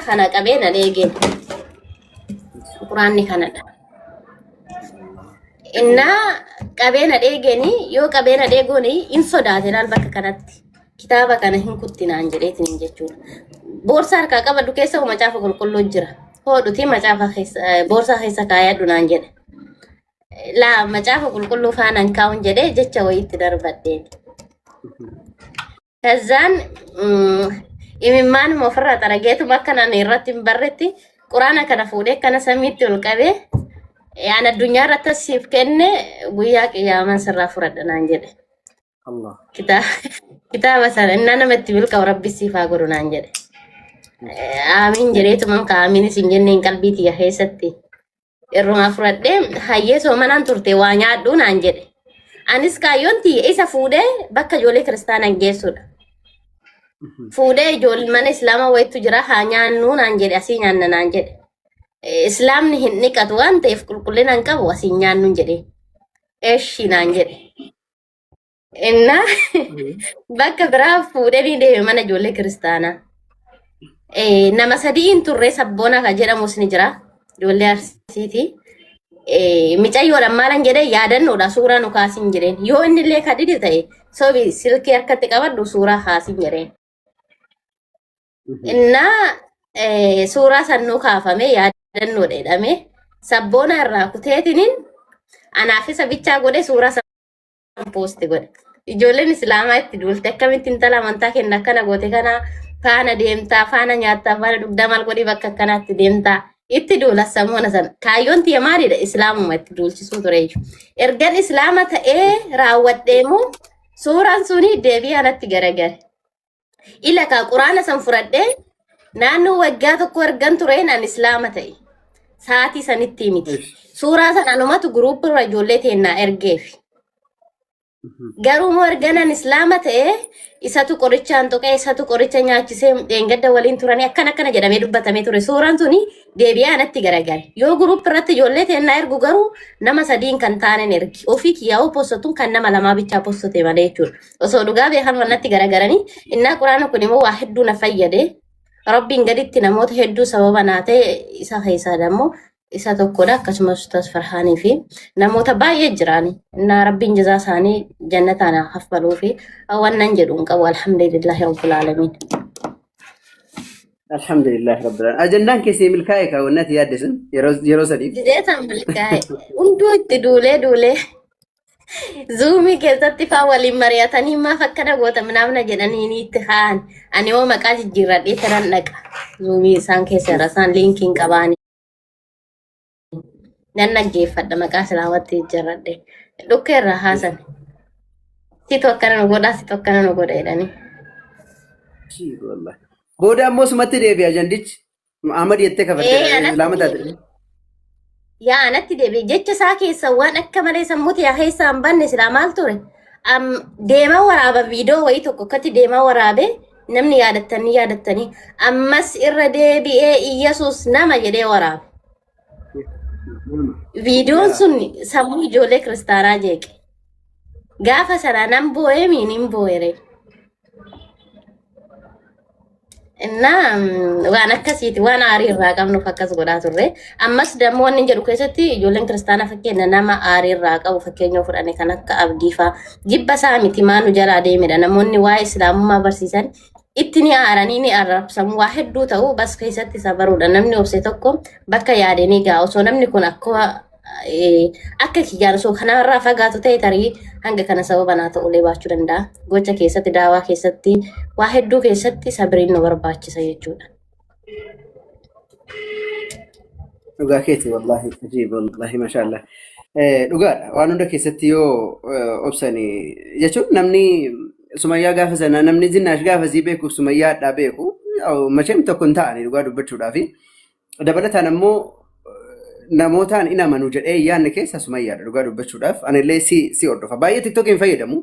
kana qabeena dheegeen quraanni kanadha inna qabeena dheegeeni yoo qabeena dheegooni in sodaate laal bakka kanatti kitaaba kana hin kuttinaan jedheetiin jechuudha boorsa harkaa qabadhu keessa macaafa qulqulluu jira hodhuti macaafa keessa boorsa keessa kaayadhu naan jedhe la macaafa qulqulluu faanaan kaawun jedhe jecha wayitti darbadheen kazaan imimmaan ofirraa xarageetu bakka nan irratti hin barretti quraana kana fuudhee kana samiitti ol qabee yaan addunyaa irratti siif kenne guyyaa qiyaaman sirraa furadha naan jedhe Allah kitaaba sana inna namatti milka rabbi siifaa godhu naan jedhe amiin jedheetu manka amiinis hin jenneen qalbiitii keessatti irruma furadhee hayyee soomanaan turte waa nyaadhu naan jedhe anis kaayyoonti isa fuudhee bakka ijoollee kiristaanaa geessudha fuudhee ijoollee mana islaamaa wayitu jira haa nyaannu naan jedhe asii nyaanna naan jedhe islaamni hin niqatu waan ta'eef qulqullina hin qabu asii nyaannu jedhe eeshi naan jedhe inna bakka biraa fuudhee ni deeme mana ijoollee kiristaanaa nama sadiin turre sabboona ka jedhamus ni jira ijoollee arsiiti micayyoodhaan maalan jedhe yaadannoodha suuraa nu kaasin jedheen yoo inni illee kadhidi ta'e sobi silkii harkatti qabadhu suuraa kaasin jedheen inna suuraa sannuu kaafame yaadannoodha jedhame sabboona irraa kuteetiniin anaafisa bichaa godhe suuraa san poosti godhe ijoolleen islaamaa itti duulte akkamitti intala amantaa kenna akkana goote kana faana deemtaa faana nyaattaa faana dugda maal godhi bakka akkanaatti deemtaa itti duula samuuna san kaayyoon tiya maalidha islaamuma itti duulchisuu ture ergan islaama ta'ee raawwadheemu suuraan suni deebii anatti garagare ila ka quraana san furadhee naannoo waggaa tokko ergan tureen an islaama ta'e sa'aatii sanitti miti suuraa san anumatu guruup irra ijoollee teennaa ergeefi garuu erganan islaama ta'e isatu qorichaan toqee isatu qoricha nyaachisee dheengadda waliin turanii akkana jedhamee dubbatamee ture suuraan suni deebi'aa anatti garagare yoo guruup irratti ijoollee teennaa ergu garuu nama sadiin kan taanen ergi ofii kiyyaa'uu postatuun kan nama lamaa bichaa postate malee jechuudha osoo dhugaa beekan wannatti garagaranii innaa quraana kun immoo waa hedduu na fayyade rabbiin gaditti namoota hedduu sababa naa ta'e isa keessaa dammoo isa tokkodha akkasumas Ustaz Farhaanii fi namoota baay'ee jirani inna rabbiin jazaa isaanii jannataan hafaluu fi wannan jedhuun qabu alhamdulillahi rabbil alamin alhamdulillah rabbil alamin ajandaan keessee milkaa'e kaawwannati yaaddesan yeroo sadiif jeetan milkaa'e hunduu itti duulee zuumii keessatti faa waliin mari'atanii maaf akkana goota namna jedhanii ni itti haan ani yoo maqaa jijjiirradhee taran dhaqa zuumii isaan keessa irra isaan liinkiin qabaani nan naggeeffadha maqaa islaamatti jijjiirradhe dhukkee irraa haasan situ akkana nu godhaa situ akkana nu godha jedhanii booda ammoo sumatti deebi'a jandichi Ahmad jettee kafarte islaama taate yaa anatti deebi'e jecha isaa keessa waan akka malee sammuuti yaa keessa hin banne silaa maal ture deemaa waraaba viidiyoo wayii tokko akkatti deemaa waraabe namni yaadattanii ammas irra deebi'ee Iyyesuus nama jedhee waraabe viidiyoon sun sammuu ijoollee kiristaanaa jeeqe gaafa sana nan boo'ee miinin boo'ere inna waan akkasiiti waan aarii irraa qabnuuf akkas godhaa turre ammas dammoo wanni jedhu keessatti ijoolleen kiristaanaa fakkeenya nama aarii irraa qabu fakkeenya fudhane kan akka abdiifaa jibba isaa miti maanu jalaa deemedha namoonni waa islaamummaa barsiisan itti ni aaranii ni arrabsamu waa hedduu ta'u bas keessatti isa baruudha namni obse tokko bakka yaadanii gaa osoo namni kun akka kiyyaan osoo kanarraa fagaatu ta'e tarii hanga kana sababa naa ta'ulee baachuu danda'a gocha keessatti daawaa keessatti waa hedduu keessatti sabriin nu barbaachisa jechuudha. Dhugaa keeti wallahi ajiib wallahi mashallah dhugaadha waan hunda keessatti yoo obsanii jechuun namni Sumayyaa gaafa sana namni Zinnaash gaafa sii beeku Sumayyaadhaa beeku macheem tokko hin ta'ani dhugaa dubbachuudhaaf dabalataan ammoo namootaan in amanu jedhee yaanne keessa Sumayyaadha dhugaa dubbachuudhaaf anillee si hordofa baay'ee tiktookiin fayyadamu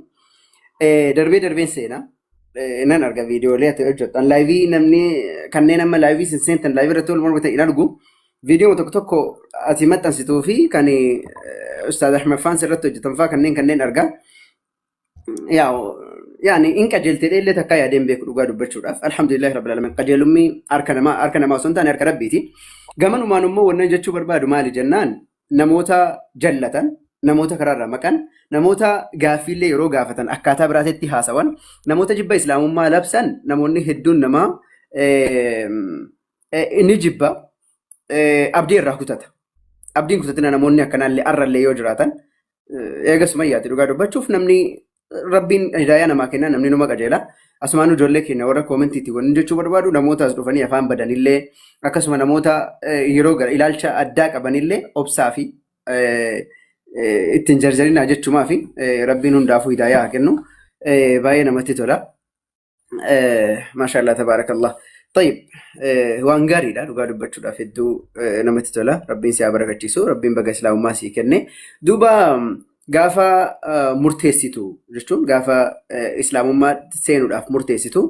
darbeen seenaa nan arga viidiyoolee ati hojjettan laayivii namni kanneen amma laayivii seentan laayivii irratti wal mormatan in argu viidiyoo tokko ati maxxansituu fi kan Ustaaz Ahmed Faans irratti hojjetan fa'aa kanneen argaa yaa يعني إن كجلت اللي تكايا دين بيك رجال بتشوف الحمد لله رب العالمين قجلومي أركنا ما سنتان أركنا بيتي جمانو ما نمو ونجت شو بربادو مالي جنان نموتا جلة نموتا كرر مكان نموتا غافيل يرو غافتن أكاتا براتي هاسوان نموتا جبا إسلام ما لبسن نموني هدون نما نجيبا أبدي الرهكوتات أبدين كتتنا نموني أكنا اللي أرى اللي يوجراتن إيجاس ما ياتي رجال بتشوف نمني ربين هدايا نما كنا نمني نما كجيلا أسمانو جولك كنا ورا كومنتي تي ونجت شو بربادو نموتا أسرفني أفهم بدن اللي أكسم نموتا يروجر إلالشة أداك أبن اللي أبصافي التنجرجرين أجت شو ما في ربين ندافو هدايا كنو باين نما تطلع ما شاء الله تبارك الله طيب وانغاري لا رجال بتشوف في الدو نما تطلع ربين سيابرك تيسو ربين بقى سلام ما سيكني دوبا gaafa murteessitu jechuun gaafa islaamummaa seenuudhaaf murteessitu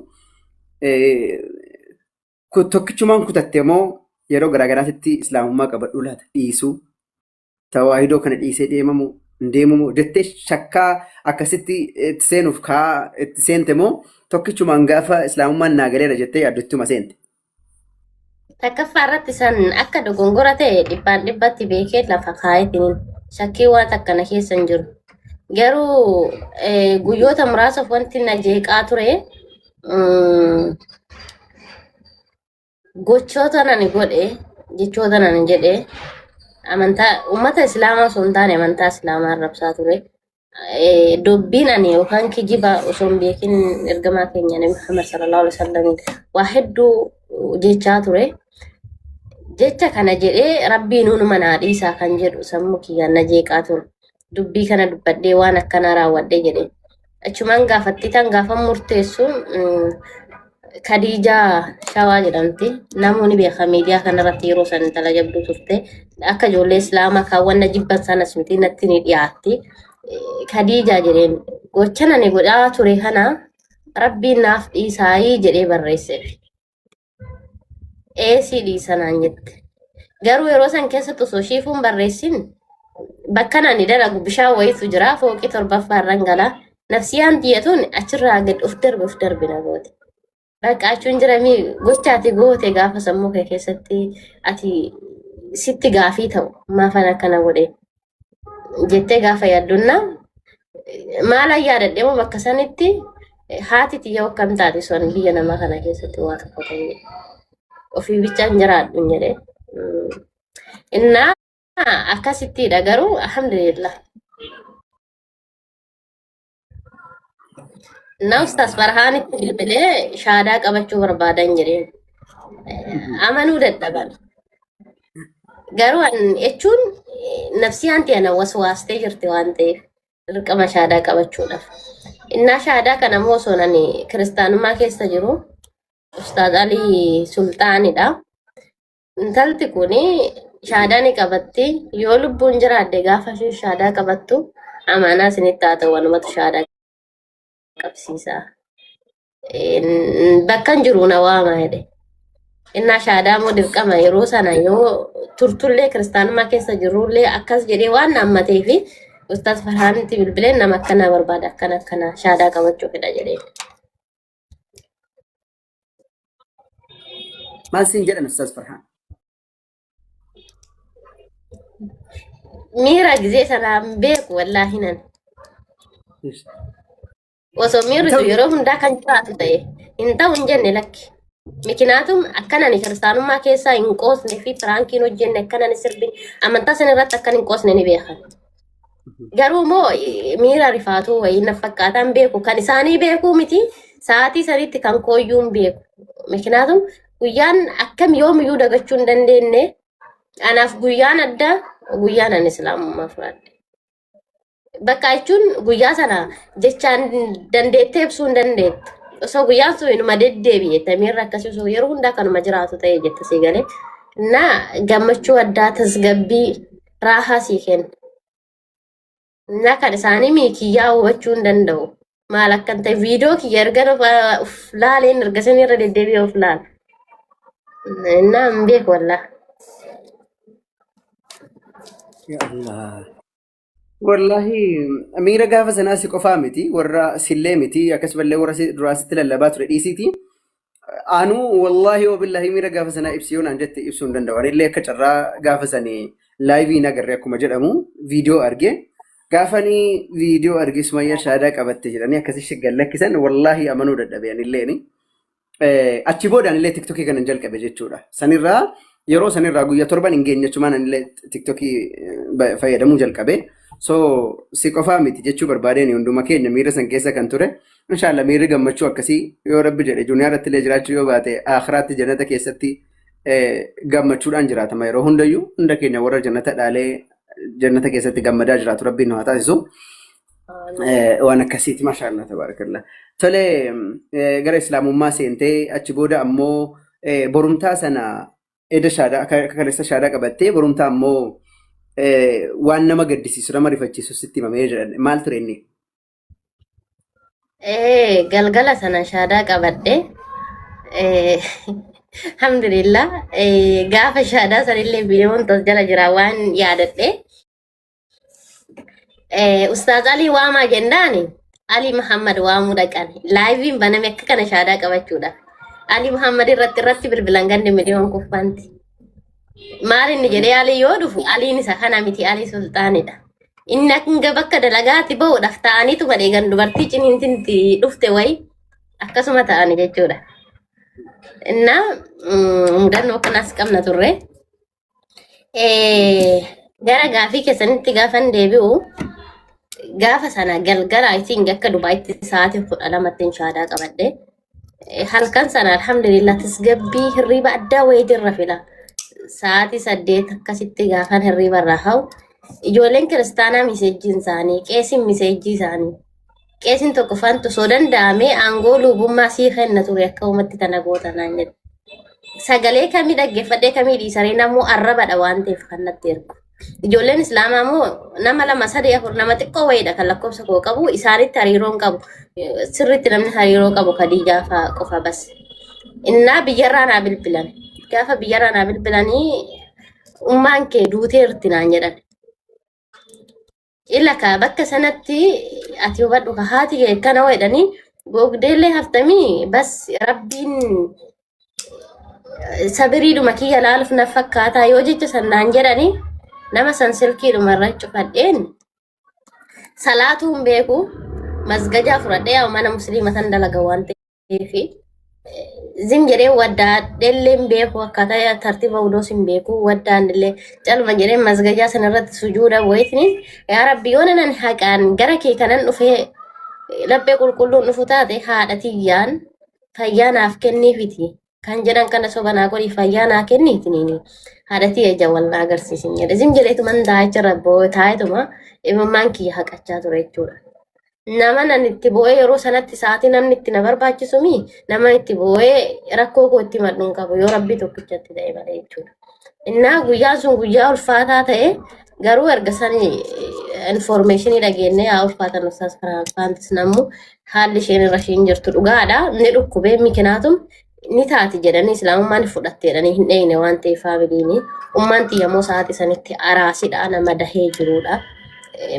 tokkichumaan kutatte moo yeroo garaagaraatti islaamummaa qabadhu laata dhiisuu tawaahidoo kana dhiisee deemamu jettee shakkaa akkasitti itti seenuuf itti seente moo tokkichumaan gaafa islaamummaan naagaleera jettee yaaddutuma seente. Takkaffaa irratti san akka dogongora ta'e dhibbaan dhibbatti beekee lafa kaa'eetiin shakkii waan akkana keessa hin jiru. Garuu guyyoota muraasaaf wanti na jeeqaa ture gochoota nani godhe jechoota nani jedhe amantaa uummata islaamaa osoo hin taane amantaa islaamaa arrabsaa ture. Dubbiin ani yookaan kijiba osoo hin beekin ergamaa keenya Nabi Muhammad sallallahu alaihi wasallam waa hedduu jechaa ture. Jecha kana jedhee rabbiin hunuma naa dhiisaa kan jedhu sammuu kiyyaan na jeeqaa ture. Dubbii kana dubbadhee waan akkana raawwadhee jedhe. Achumaan gaafattitan gaafa murteessu Khadijaa Shawaa jedhamti. Namoonni beekaa miidiyaa kanarratti yeroo san intala jabduu turte. Akka ijoollee islaamaa kaawwanna jibban sanas miti natti ni dhiyaatti. Khadijaa jedheen gocha nani godhaa ture kana rabbiin naaf dhiisaayii jedhee barreesseef. Eesii dhiisanaan jette. Garuu yeroo san keessatti osoo shiifuun barreessin bakka nani dalagu bishaan wayitu jira fooqii torbaffaa irraan galaa. Nafsiyaan tiyyatuun achirraa gad of darbe na goote. Bakka achuun jiramii gochaati goote gaafa sammuu kee keessatti ati sitti gaafii ta'u maafan akkana godhe jettee gaafa yaaddunnaa maalan yaadadhee moo bakka sanitti haati tiyya akkam taate sun biyya namaa kana keessatti waa tokko ta'e ofii bichaan jiraadhu jedhee innaa akkasittidha garuu alhamdulillah. Na Ustaz Farhaanitti bilbilee shaadaa qabachuu barbaadan jedheen amanuu dadhaban. Garuu jechuun nafsiyaan tiyana waswaastee jirti waan ta'eef dirqama shaadaa qabachuudhaaf. Innaa shaadaa kana moo osoo nani kiristaanummaa keessa jiru Ustaaz Alii Sultaanidha. Intalti kuni shaadaa ni qabatti yoo lubbuun jiraadde gaafa shaadaa qabattu amanaa isinitti haa ta'u wanumatu shaadaa qabsiisaa. Bakka hin jiru na waama jedhe. Innaa shaadaa moo dirqama yeroo sana yoo turtullee kiristaanummaa keessa jirullee akkas jedhee waan nammatee fi Ustaaz Farhaanitti bilbileen nama akkanaa barbaada akkana shaadaa qabachuu fedha jedhee. Maal siin jedhan Ustaaz Farhaan? Miira gizee sanaan beeku wallaahi nan. Osoo miirritu yeroo hundaa kan jiraatu ta'e hin ta'u hin jenne lakki. Mikinaatum akkanani kiristaanummaa keessaa hin qoosne fi firaankii hojjenne akkanani sirbi amantaa san irratti akkan hin qoosne ni beekan. Garuu moo miira rifaatuu wayii na fakkaataan beeku kan isaanii beekuu miti sa'aatii sanitti kan kooyyuu hin beeku. Mikinaatum guyyaan akkam yoomiyyuu dagachuu hin dandeenye anaaf guyyaan addaa guyyaan an islaamummaa fudhadhe. Bakka jechuun guyyaa sana jechaan dandeettee ibsuu hin dandeettu. Osoo guyyaan sun inuma deddeebi'e miirri akkasii osoo yeroo hundaa kanuma jiraatu ta'e jette sii galee na gammachuu addaa tasgabbii raahaa sii kenna. Na kan isaanii miikiyyaa hubachuu hin danda'u. Maal akkan ta'e viidiyoo kiyya erga of laaleen erga sanii irra deddeebi'ee of laala. Na hin beeku wallaa. Ya Allah. Wallahi miira gaafa sanaa si qofaa miti warra sillee miti akkasumallee warra duraasitti lallabaa ture dhiisiti. Anuu wallahi wabillahi miira gaafa sanaa ibsiyoo naan jette ibsuu hin danda'u. Anillee akka carraa gaafa sanii laayivii nagarree akkuma jedhamu viidiyoo arge. Gaafanii viidiyoo arge Sumayyaa shaadaa qabatte jedhanii akkasii shiggan lakkisan wallahi amanuu dadhabe anilleeni. Achi boodaan illee tiktokii kanan jalqabe jechuudha. Sanirraa yeroo sanirraa guyyaa torban hin geenye jechumaan anillee tiktokii fayyadamuu jalqabe. So si qofaa miti jechuu barbaadeen hunduma keenya miira san keessa kan ture. Inshallah miirri gammachuu akkasii yoo rabbi jedhe duniyaa irratti illee jiraachuu yoo baate akhiraatti jannata keessatti gammachuudhaan jiraatama yeroo hundayyuu hunda keenya warra jannata dhaalee jannata keessatti gammadaa jiraatu rabbiin nu haa taasisu. Waan akkasiiti maashaallah tabaarakallah. Tole gara islaamummaa seentee achi booda ammoo borumtaa sana eda shaadaa kaleessa shaadaa qabattee borumtaa ammoo waan nama gaddisiisu nama rifachiisu sitti himamee jedhan maal ture inni? Galgala sana shaadaa qabadhe. Alhamdulillah. Gaafa shaadaa sanillee bidiyoon tos jala jira waan yaadadhe. Ustaaz Ali waamaa jennaani Ali Muhammad waamuu dhaqan. Laayiviin baname akka kana shaadaa qabachuudha. Ali Muhammad irratti bilbilan gandi miliyoon kuffanti. Maal inni jedhee Ali yoo dhufu Aliin isa kana miti Ali sultaanidha. Inni akka bakka dalagaatti bahuudhaaf ta'aniitu badeegan dubartii ciniintinti dhufte wayi akkasuma ta'ani jechuudha. Innaa mudannoo kanas qabna turre. Gara gaafii keessanitti gaafan deebi'u gaafa sana galgala isin akka Dubaayitti sa'aatii 12 shaadaa qabadhe. Halkan sana alhamdulillah tasgabbii hirriba addaa wayiitirra fila. Sa'aatii 8 akkasitti gaafan hirriba irraa ha'u. Ijoolleen kiristaanaa miseejjiin isaanii, qeesiin miseejjii isaanii. Qeesiin tokko fantu soo danda'amee aangoo lubummaa sii kenna ture akka uumatti tana goota naan jedhe. Sagalee kamii dhaggeeffadhee kamii dhiisaree namuu arrabadha waan ta'eef kan natti ergu. Ijoolleen islaamaa immoo nama 2 3 4 nama xiqqoo wayiidha kan lakkoofsa koo qabu isaanitti hariiroon qabu. Sirriitti namni hariiroo qabu Khadiijaa fa'aa qofa bas. Innaa biyyarraa naa bilbilan. Gaafa biyyarraa naa bilbilanii ummaan kee duuteerti naan jedhan. Illa ka bakka sanatti ati hubadhu ka haati kee kana jedhanii gogdeellee haftamii bas rabbiin sabiriidhuma kiyya laaluuf na fakkaataa yoo jecha sannaan jedhanii nama san silkiidhuma irra cufadheen salaatuu hin beeku masgajaa fudhadhee yaa mana musliima san dalaga waan ta'eef zim jedhee waddaadheellee hin beeku akkaataa tartiiba udoos hin beeku waddaanillee calma jedhee masgajaa san irratti sujuuda wayitiniin yaa rabbi yoo nan haqaan gara kee kanan dhufee laphee qulqulluun dhufu taate haadha tiyyaan fayyaa naaf kenniifiti kan jedhan kana sobanaa godhi fayyaa naa kenniitiniini haadha tiyya jawwal na agarsiisin jedhe zim jedheetuman taa'echa rabboo taa'etuma imammaan kiyya haqachaa ture jechuudha. Nama nan itti bo'ee yeroo sanatti sa'aatii namni itti na barbaachisumi nama itti bo'ee rakkoo koo itti madduun qabu yoo rabbi tokkichatti ta'e malee jechuudha. Innaa guyyaan sun guyyaa ulfaataa ta'e garuu erga sanii informationii dhageenye yaa ulfaatan ustaas Firaansis namuu haalli isheen irra isheen jirtu dhugaadha. Inni dhukkubee mikinaatum ni taati jedhanii islaamummaan fudhatte jedhanii hin dheeyne waan ta'eef faamiliini. Ummaan xiyyamoo sa'aatii sanitti araasidha nama dahee jirudha.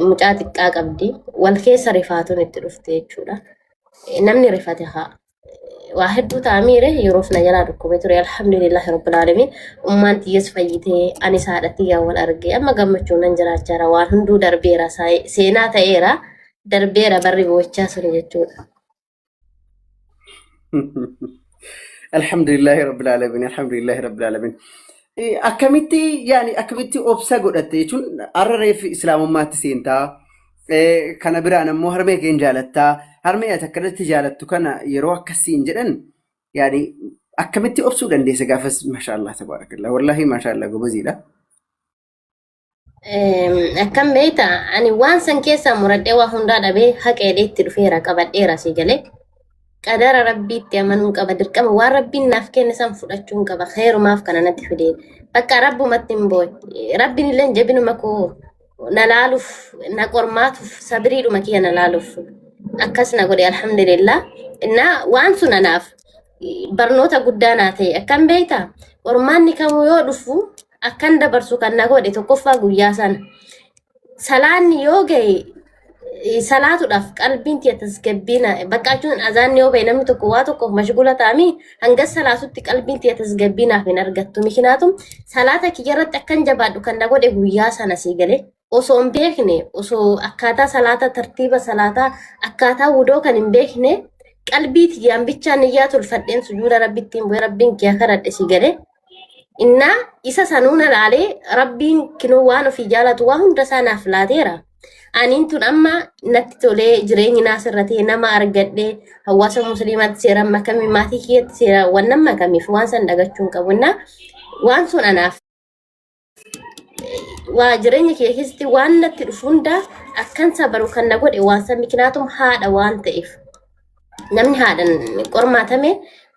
Mucaa xiqqaa qabdi wal keessa rifaatuun itti dhufte jechuudha. Namni rifate haa waa hedduu taamiire yeroof na jalaa dhukkubee ture alhamdulillahi rabbil aalamiin ummaan xiyyees fayyitee anis haadha xiyyaa wal argee amma gammachuun nan jiraachaa waan hunduu darbeera seenaa ta'eera darbeera barri boo'ichaa sun jechuudha. Alhamdulillahi rabbil aalamiin alhamdulillahi rabbil aalamiin. Akkamitti yaani akkamitti obsa godhatte jechuun har'a reef islaamummaatti seentaa kana biraan ammoo harmee keen jaalattaa harmee ati akkanatti jaalattu kana yeroo akkasiin jedhan yaani akkamitti obsuu dandeessa gaafas maashaallah tabaarakallah wallahi maashaallah gobaziidha. Akkam beekta ani waan san keessaa muradhee waa hundaa dhabee haqeedhee itti dhufeera qabadheera si galee. Qadara rabbiitti amanuun qaba dirqama waan rabbiin naaf kenne san fudhachuun qaba khayrumaaf kana natti fidee bakka rabbumatti hin boo'e rabbiin illee jabinuma koo na laaluuf na qormaatuuf sabiriidhuma kiyya na laaluuf akkas na godhe alhamdulillah innaa waan sun anaaf barnoota guddaa naa ta'e akkam beekta qormaanni kamuu yoo dhufu akkan dabarsu kan na godhe tokkoffaa guyyaa sana salaanni yoo gahe salaatuudhaaf qalbiin tiyya tasgabbiina bakka jechuun azaanni yoo bahe namni tokko waa tokkoof mashgula ta'ami hanga salaatutti qalbiin tiyya tasgabbiinaaf hin argattu miknaatum salaata kiyyarratti akkan jabaadhu kan na godhe guyyaa sana sii galee osoo hin beekne osoo akkaataa salaata tartiiba salaataa akkaataa wudoo kan hin beekne qalbii tiyyaan bichaan niyyaa tolfadheen sujuuda rabbittiin bu'ee rabbiin kiyya kadhadhe sii galee inna isa sanuuna laalee rabbiin kinoo waan ofii jaalatu waa hunda isaa naaf laateera. Aniin tun amma natti tolee jireenyi naas irratti nama argadhee hawaasa musliimaatti seera makamii maatii kiyyatti seera waan makamiif waan san dagachuun qabunna waan sun anaaf waa jireenya kee keessatti waan natti dhufu hunda akkan sabaru kan na godhe waan san miknaatum haadha waan ta'eef namni haadhan qormaatame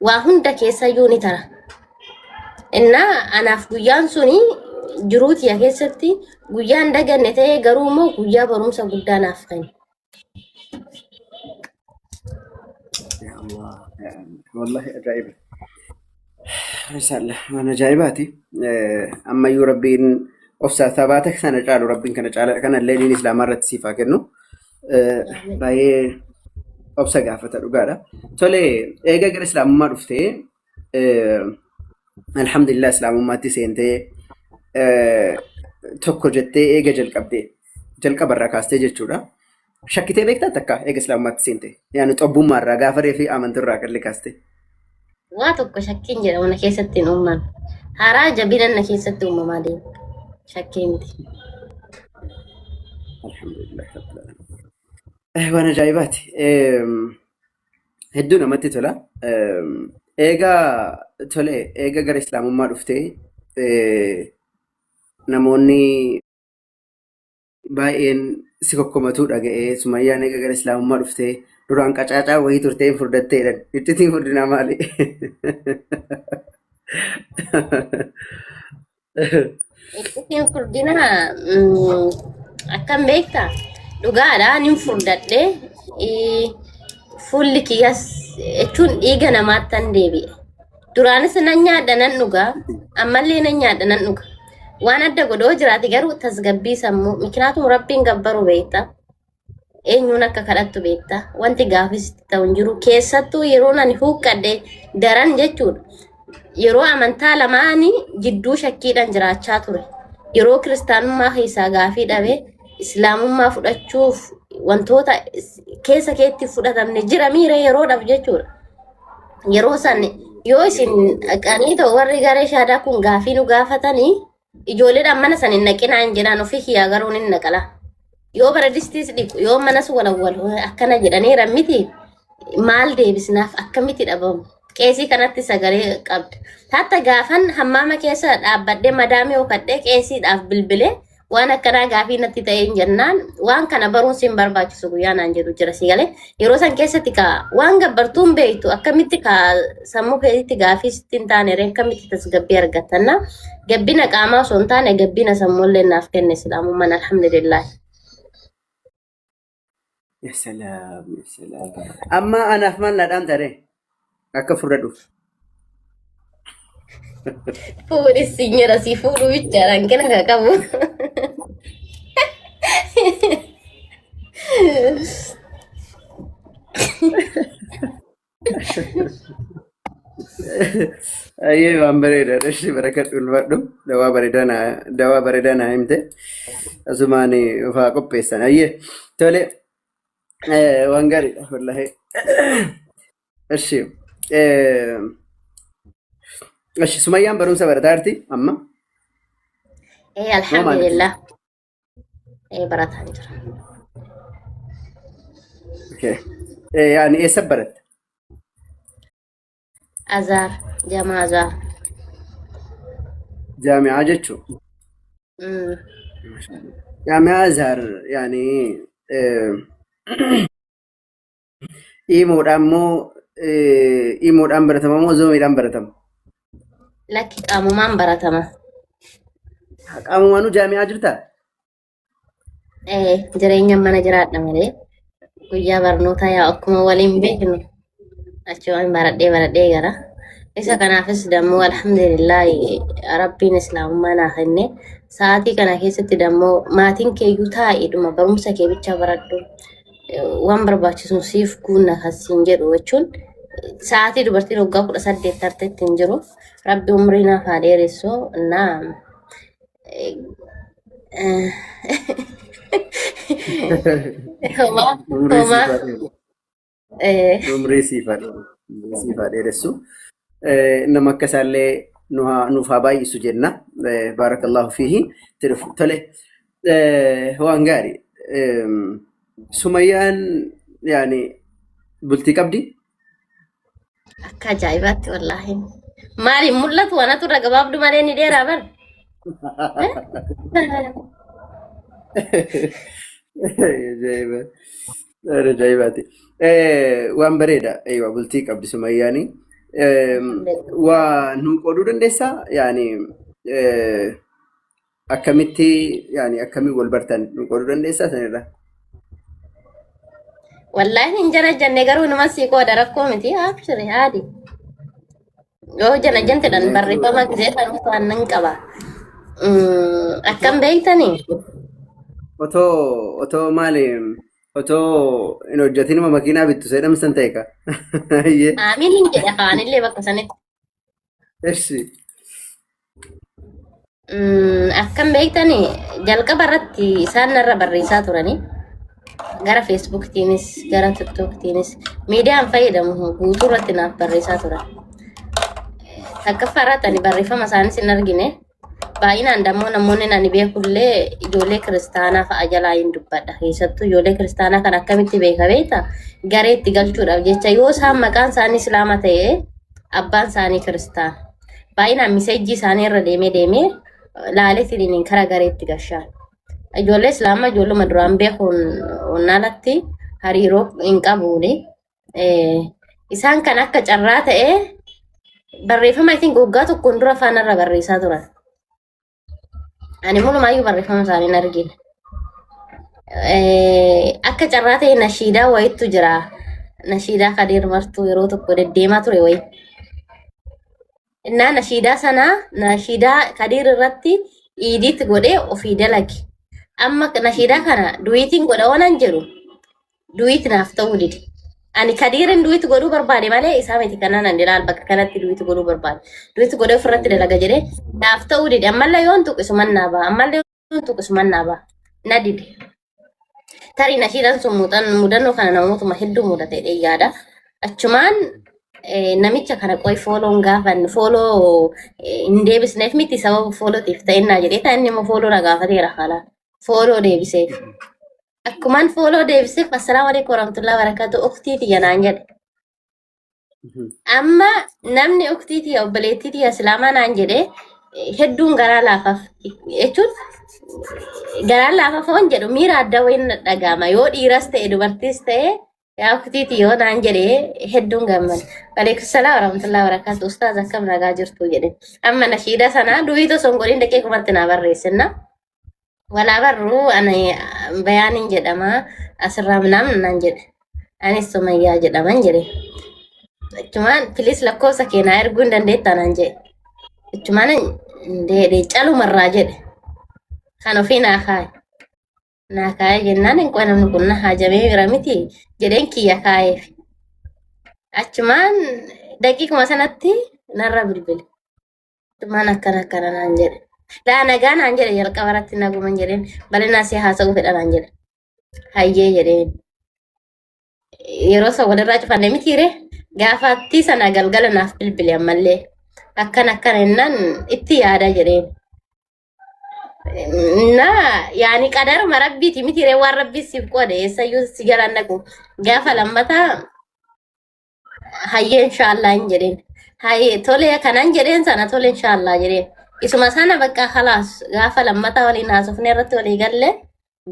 waa hunda keessayyuu ni tara. Innaa anaaf guyyaan suni jiruutiya keessatti guyyaan daganne ta'ee garuu immoo guyyaa barumsa guddaa naaf kenna. يا الله يعني والله عجائب رسالة أنا جايباتي أما يربين أفسر ثباتك سنة جالو ربين كان الليل الإسلام مرة تسيفا كنو باي أفسر قافة الرقادة تولي إيجا الإسلام ما رفته الحمد لله إسلام ما تسينته tokko jettee eega jalqaba irraa kaastee jechuudha. Shakkitee beektaa takka eega islaamummaatti seente yaani xobbummaa irraa gaafa reefii amantii irraa qalli kaaste. Waa tokko shakkiin jedhamu na keessatti hin uuman. Haraa jabina na keessatti uumamaa deema. Shakkii miti. Alhamdulillah. Waan ajaa'ibaati. Hedduu namatti tola. Eega gara islaamummaa dhuftee namoonni baay'een si kokkomatuu dhaga'ee Sumayyaan eega gara islaamummaa dhuftee duraan qacaacaa wayii turtee hin furdatteedhan. Ittiin furdinaa maali? Ittiin furdinaa akkam beektaa dhugaadhaa nin furdadhee fuulli kiyyaas jechuun dhiiga namaattan deebi'e. Duraanis nan nyaadha nan dhugaa ammallee nan nyaadha nan dhuga. Waan adda godhoo jiraate garuu tasgabbii sammuu miknaatum rabbiin gabbaru beekta eenyuun akka kadhattu beekta wanti gaafis ta'u hin jiru keessattuu yeroo ani huuqqadhe daran jechuudha yeroo amantaa lamaanii jidduu shakkiidhaan jiraachaa ture yeroo kiristaanummaa keessaa gaafii dhabe islaamummaa fudhachuuf wantoota keessa keetti fudhatamne jira miira yeroodhaaf jechuudha yeroo san yoo isin dhaqanii ta'u warri garee shaadaa kun gaafii nu gaafatanii ijoolleedhaan mana san hin naqinaan jedhaan ofii kiyyaa garuu hin naqala. Yoo baradistiis dhiqu yoo manas walawwal akkana jedhaniira miti maal deebisnaaf akkamitti dhabamu. Qeesii kanatti sagalee qabda. Hatta gaafan hammaama keessa dhaabbadhee madaamee hokadhee qeesiidhaaf bilbilee waan akkanaa gaafii natti ta'een jennaan waan kana baruun sin barbaachisu guyyaa naan jedhu jira sigalee yeroo san keessatti ka waan gabbartuun beektu akkamitti ka sammuu keessatti gaafii sittiin taane reen akkamitti tasgabbii argattanna gabbina qaamaa osoo hin taane gabbina sammuullee naaf kenne islaamummaan alhamdulillah. Ya salaam ya salaam. Amma anaaf maal nadhaan taree akka furradhuuf. Fuudhis sinyira si fuudhu bichaadhaan kana qabu. Ayyee waan bareedaadha. Ishee barakadhu ulfaadhu. Dawaa bareedaa naa himte. Asumaan ofaa qopheessan. Ayyee tole waan gaariidha wallahi. Ishee Sumayyaan barumsa barataa jirti amma? Alhamdulillah. Barataan jira. Okay. Yani eessa baratte? Azhar, Jamaa Azhar. Jaami'aa jechuun? Jaami'aa Azhar yani imoodhaan baratama moo zoomiidhaan baratama? Lakki qaamumaan baratama. Qaamumaanuu jaami'aa jirtaa? Jireenya mana jiraadha malee guyyaa barnootaa yaa akkuma waliin beeknu achi waan baradhee gara Isa kanaafis dammoo alhamdulillahi rabbiin islaamummaa naa kenne sa'aatii kana keessatti dammoo maatiin keeyyuu taa'eedhuma barumsa kee bicha baradhu waan barbaachisu siif guunna kasiin jedhu jechuun sa'aatii dubartiin waggaa 18 tarteetti hin jiru rabbi umrii naaf haa dheeressu naa homa homa Umrii siifaa dheeressu. Nama akka isaallee nuuf haa baay'isu jenna. Baarakallahu fiihi. Tole waan gaarii. Sumayyaan yaani bultii qabdi? akka ajaa'ibaatti wallaahi maaliin mul'atu wanatu irra gabaabdu malee ni dheeraa bar Ajaa'ibaati. Waan bareeda. Bultii qabdi Sumayyaanii. Waa nu qooduu dandeessaa? Yaani akkamitti yaani akkamii wal bartan nu qooduu dandeessaa sanirraa? wallaahi hin jana jenne garuu nama sii qooda rakkoo miti abshire haadi yoo jana jantedhan barreeffama gisee kan uffannan qaba akkam beektanii Otoo maali otoo hin hojjetinuma makiinaa bittu seedhamsan ta'e ka. aamin hin jedhe afaanillee bakka sanitti Eshi. akkam beektanii jalqaba irratti isaan narra barreessaa turanii gara feesbuuktiinis gara tiktooktiinis miidiyaan fayyadamu guutuu irratti naaf barreessaa turan takkaffaa irratti ani barreeffama isaanis hin argine baay'inaan dammoo namoonni ani beekullee ijoollee kiristaanaa fa'a jalaa hin dubbadha keessattuu ijoollee kiristaanaa kan akkamitti beeka beekta garee itti galchuudhaaf jecha yoo isaan maqaan isaanii islaama ta'e abbaan isaanii kiristaana baay'inaan miseejjii isaanii irra deemee laaleetiin kara garee itti gashaan ijoollee islaamaa ijoolluma duraan beekuun onnaalatti hariiroo hin qabuuni isaan kan akka carraa ta'e barreeffama isin goggaa tokkoon dura faanarra barreessaa turan ani mulumaayyuu barreeffama isaanii hin argine akka carraa ta'e nashiidaa wayittu jira nashiidaa kadeer martuu yeroo tokko deddeemaa ture wayi innaa nashiidaa sanaa nashiidaa kadeer irratti iidiitti godhee ofii dalage amma nashiidaa kana duwiitiin godha oonan jedhu duwiit naaf ta'uu dide ani kadiirin duwiitti godhuu barbaade malee isaa miti kanaan ani ilaal bakka kanatti duwiitti godhuu barbaade duwiitti godhee ofirratti dalaga jedhee naaf ta'uu dide ammallee yoon tuqisuman naa ba'a ammallee yoon tuqisuman naa ba'a na dide tarii nashiidaan sun mudannoo kana namootuma hedduu mudate yaada achumaan namicha kana qoy fooloon gaafan fooloo hin deebisneef miti sababa foolootiif ta'ennaa jedhee ta'an inni immoo fooloo na gaafateera haalaan fooloo deebiseef akkumaan fooloo deebiseef assalaamu alaikum warahmatullahi wabarakatuh uktiiti yanaan jedhe amma namni uktiiti obboleettiiti islaamaa naan jedhe hedduun garaa laafaaf jechuun garaa laafaaf hoon jedhu miira adda wayin dhagama yoo dhiiras ta'e dubartiis ta'e yaa uktiiti yoo naan jedhe hedduun gamman alaikum salaam warahmatullahi wabarakatuh ustaaz akkam nagaa jirtu jedhe amma nashiida sanaa duwii son godhin dhaqee kumatti naa barreessinna walaa barruu ani bayaanin jedhama asirraa minaamin naan jedhe anis Sumayyaa jedhaman jedhe achumaan filis lakkoofsa keenaa erguu hin dandeettaa naan jedhe achumaan calumarraa jedhe kan ofii naa kaaye jennaan hin qoe namni kun na haajamee bira miti jedheen kiyya kaayeef achumaan daqiiquma sanatti narra bilbile achumaan akkana naan jedhe laa nagaa naan jedhe jalqaba irratti naguman jedheen balinaa si haasa'uu fedha naan jedhe hayyee jedheen yeroo isa walirraa cufanne mitiire gaafattii sana galgala naaf bilbile ammallee akkana jennaan itti yaada jedheen na yaani qadaruma rabbiiti mitiire waan rabbii siif qoode eessayyuu si jalaan naqu gaafa lammataa hayyee inshaallah hin jedheen hayyee tole kanan jedheen sana tole inshaallah jedheen isuma sana bakka khalaas gaafa lammataa waliin haasofne irratti walii galle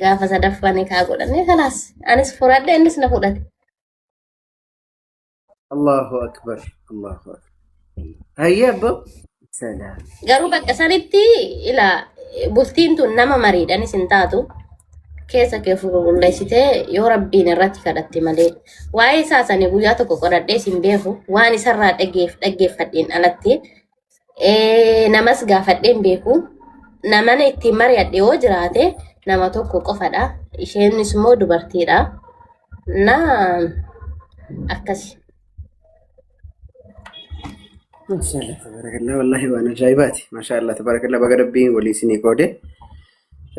gaafa sadaffanii kaa godhanne khalaas anis fudhadhe innis na fudhate Allahu akbar. Hayyee abbo. Salaam. garuu bakka sanitti ila bultiin tun nama mariidhanis hin taatu keessa kee qulqulleessitee yoo rabbiin irratti kadhatte malee waa'ee isaa sanii guyyaa tokko qoradhee sin beeku waan isarraa dhaggeeffadheen alatti namas gaafadheen beeku namana ittiin mari'adhe yoo jiraate nama tokko qofadha isheenis immoo dubartiidha na akkasi. ما شاء الله تبارك الله والله وانا جايباتي ما شاء الله تبارك الله بقى ربي ولي سني كودي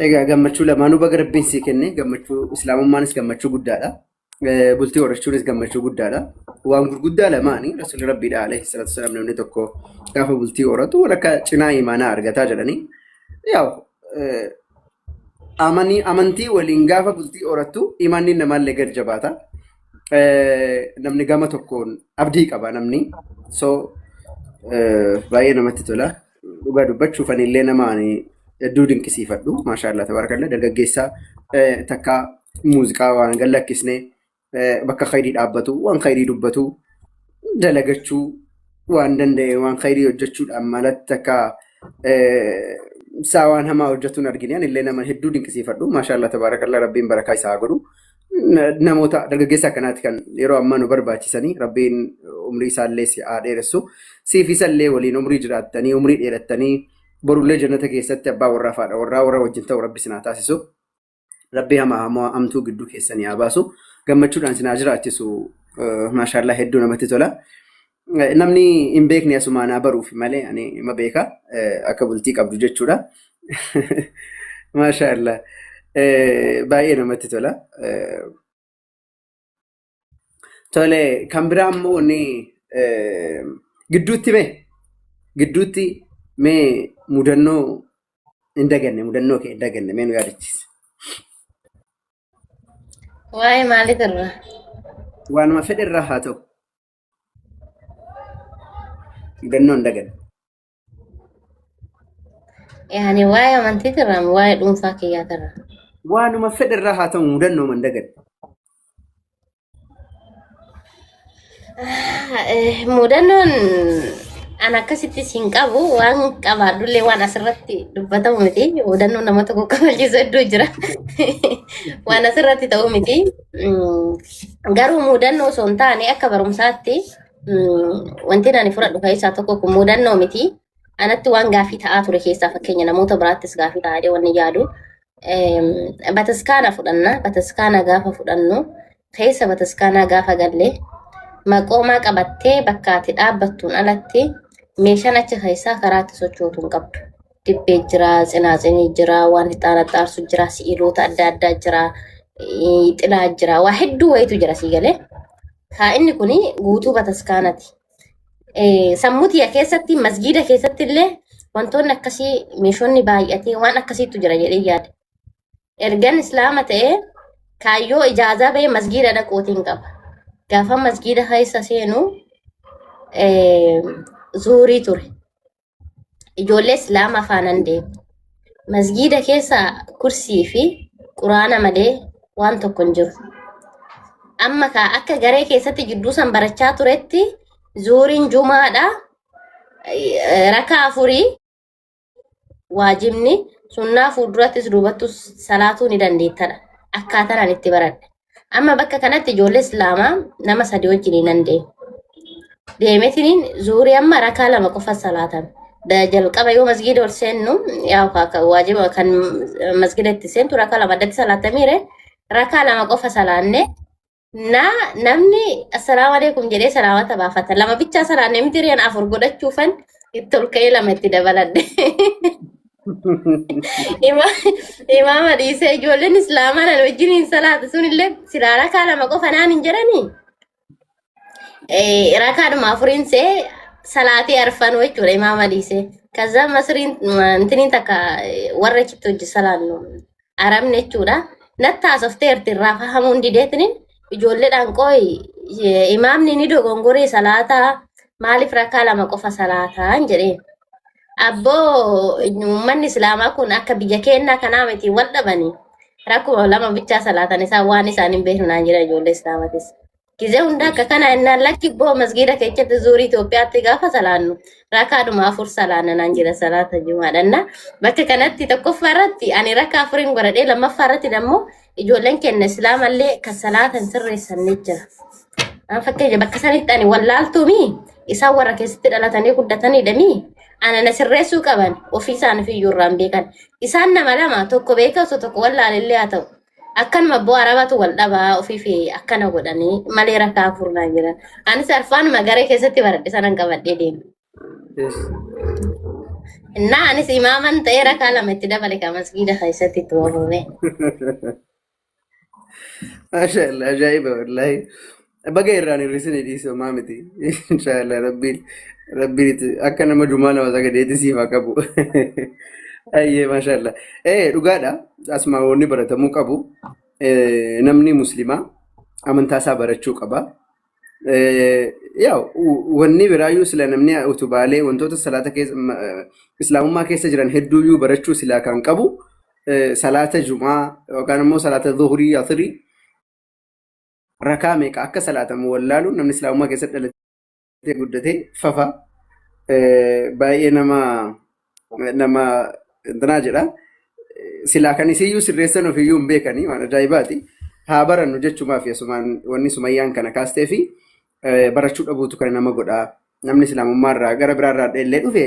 egaa gammachuu lamaanuu baga rabbiin sii kenne gammachuu islaamummaanis gammachuu guddaadha bultii horachuunis gammachuu guddaadha waan gurguddaa lamaanii rasuulli rabbiidha alayhi salaatu wasalaam namni tokko gaafa bultii horatu walakka cinaa imaanaa argataa jedhanii yaa'u amantii waliin gaafa bultii horattu imaanni namaallee gad jabaata namni gama tokkoon abdii qaba namni so baay'ee namatti tola dhugaa dubbachuuf anillee namaanii hedduu dinqisiifadhu maashaallah tabarakallah dargaggeessaa takka muuziqaa waan gallakkisne bakka khayrii dhaabbatu waan khayrii dubbatu dalagachuu waan danda'e waan khayrii hojjechuudhaan malatti takka isaa waan hamaa hojjetuun argine anillee nama hedduu dinqisiifadhu maashaallah tabarakallah rabbiin barakaa isaa godhu namoota dargaggeessa akkanaati kan yeroo ammaa nu barbaachisanii rabbiin umrii isaallee si haa dheeressu siif isallee waliin umrii jiraattanii umrii dheerattanii borullee jannata keessatti abbaa warraa faadha warra wajjin ta'u rabbi sinaa taasisu rabbi hamaa amtuu gidduu keessanii haa baasu gammachuudhaan sinaa jiraachisu maashaallah hedduu namatti tola namni hin beekne asumaanaa baruuf malee ani ima beeka akka bultii qabdu jechuudha maashaallah baay'ee namatti tola tole kan biraa ammoo ni gidduutti mee mudannoo hin daganne mudannoo kee hin daganne mee nu yaadachiisi. Waa'ee maaliitirra? Waanuma fedhe irraa haa ta'u mudannoo hin daganne. Yaani waa'ee amantiitirra waa'ee dhuunfaa kiyyaatirra? Waanuma fedhe irraa haa ta'u mudannoo hin daganne. Mudannoon an akkasitti siin qabu waan qabaadhullee waan asirratti dubbatamu miti mudannoon nama tokko kabachiisu hedduu jira waan asirratti ta'u miti garuu mudannoo osoo hin taane akka barumsaatti wanti ani fudhadhu keessaa tokko kun mudannoo miti anatti waan gaafii ta'aa ture keessaa fakkeenya namoota biraattis gaafii ta'aa wanni yaadu bataskaana fudhanna bataskaana gaafa fudhannu keessa bataskaanaa gaafa gallee maqoomaa qabattee bakka ati dhaabbattuun alatti meeshaan achi keessaa karaatti sochootuun qabdu. Dibbee jira, cinaacinii jira, waan ixaana xaarsu jira, si'iloota adda addaa jira, xilaa jira, waa hedduu wayitu jira sii galee. Haa inni kuni guutuu bataskaanati. Sammuutiya keessatti masgiida keessatti illee wantoonni akkasii meeshonni baay'atee waan akkasiitu jira jedhee yaada. Ergan islaama ta'ee kaayyoo ijaazaa bahee masgiida dhaqootiin qaba. Gaafa masgiida keessa seenu zuurii ture. Ijoollee islaama afaanan deemu. Masgiida keessa kursii fi quraana malee waan tokko hin jiru. Amma akka garee keessatti gidduu san barachaa turetti zuuriin jumaadha. Rakaa afurii waajibni sunnaa fuuldurattis duubattus salaatuu ni dandeettadha. Akkaataan ani itti baradhe. Amma bakka kanatti ijoollee islaamaa nama sadii wajjin nan deemu. Deemetiniin zuurii amma rakaa lama qofa salaatan. Jalqaba yoo masgiida ol seennu yaa waajiba kan masgiida itti seentu rakaa lama addatti salaatamiire rakaa lama qofa salaanne namni assalaamu alaikum jedhee salaamata baafata. Lama bichaa salaanne miti riyaan afur godhachuufan itti ol ka'ee lama itti dabaladhe. Imaama dhiisee ijoolleen islaamaa nan wajjiniin salaatu sunillee silaa rakaa lama qofa naan hin jedhanii. Rakaadhuma afuriin see salaatii arfan jechuudha imaama dhiisee. Kaza masriin intiniin takka warra achitti hojii salaannu arabni jechuudha. Nattaasoftee irraa fahamuun dideetiniin ijoolleedhaan qooyi imaamni ni dogongoree salaataa maaliif rakaa lama qofa salaataan jedheen. Abboo uummanni islaamaa kun akka biyya keenyaa kanaa miti wal dhabanii rakkuma lama bichaa salaatan isaa waan isaan hin beeknaan jira ijoollee islaamatis. ጊዜ ሁንዳ ከከና እና ለኪ ቦ መስጊዳ ከጨት ዙሪ ኢትዮጵያ ትጋፋ ሰላኑ ረካዱ ማፉር ሰላነን አንጂረ ሰላተ ጁማዳና በከከነት ተቆፈረት አኒ ረካ ፍሪን ወረዴ ለማፋረት ደሞ ijoolleen keenya islaamallee kan salaatan sirreessan ni jira. Fakkeenya bakka sanitti ani wallaaltuumi isaan warra keessatti dhalatanii guddatanidhami. Ana na sirreessuu qaban ofii isaaniif iyyuu irraan beekan. Isaan nama lama tokko beeka osoo tokko wallaalillee haa ta'u. Akkanuma abboo arabatu wal dhabaa ofii fi akkana godhanii malee rakaa furnaa jiran. Anis arfaanuma garee keessatti baradhe sanan qabadhee deemu. Innaa anis imaaman ta'ee rakaa lama itti dabale kan masgiida keessatti itti waamame. ما شاء الله عجائبة والله. بقى يراني رسني دي سو مامتي إن شاء الله ربي أكنا مجموعنا وزاك دي تسيفا كابو. أيه ما شاء الله. إيه رجالا أسمعوني براتمو كابو. نمني مسلمة أمن تاسا براتشو كابا. يا وني برايو سلا نمني أوتوبالي وانتو الصلاة كيس إسلام ما كيس جران هدو يو براتشو سلا كان كابو. صلاة الجمعة وكان مو صلاة الظهري يطري ركامك أكا صلاة مولالو نمن إسلام ما كيسد لتي قدتي ففا باي نما دناجرة سلا كان سيو سرسن في يوم بيكني وانا جايباتي هابرا نجتشو ما في سمان وني سميان كان كاستفي برشوت أبو تكرنا نما قدا نمن إسلام مرة غرب راد اللي في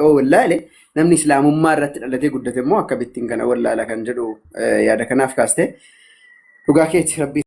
أو ولا له نمن إسلام مرة التي قدتي مو أكبتين كان ولا لكن جدو يا ده كناف كاسته وقاكيت ربي